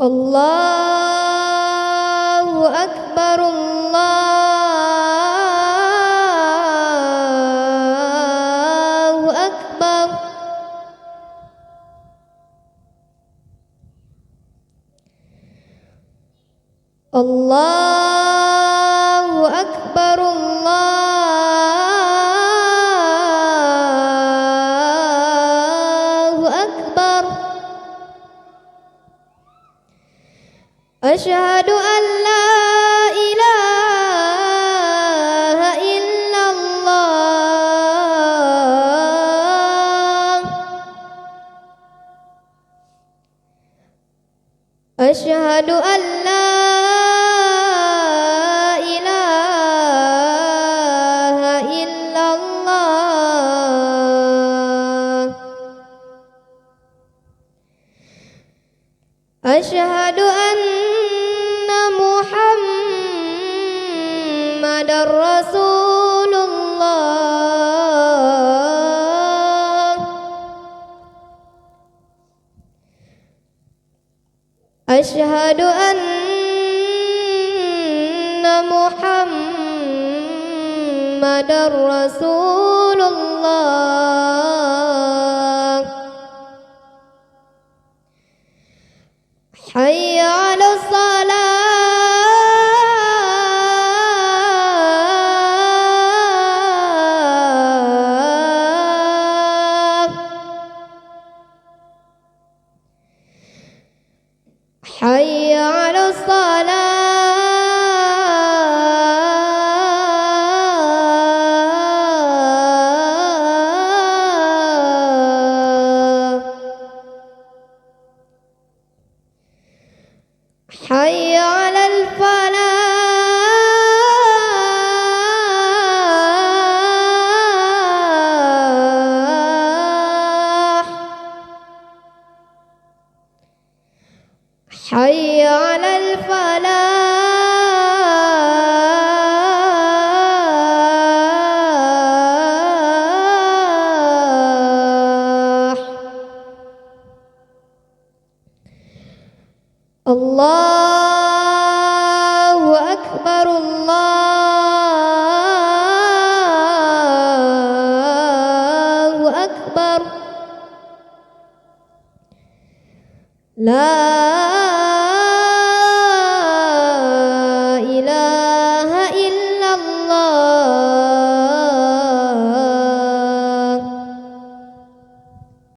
Allahu Akbar, Allahu Akbar. Allahu Akbar, Allahu Akbar. Asyhadu an la ilaha illallah. Asyhadu an la ilaha illallah. Asyhadu anna Muhammadar Rasulullah. Asyhadu anna Muhammadar Rasulullah. Hayya 'alas salah. Hayya 'alas salah. Hayya 'alal falah. Hayya 'alal falah. Allahu Akbar, Allahu Akbar. La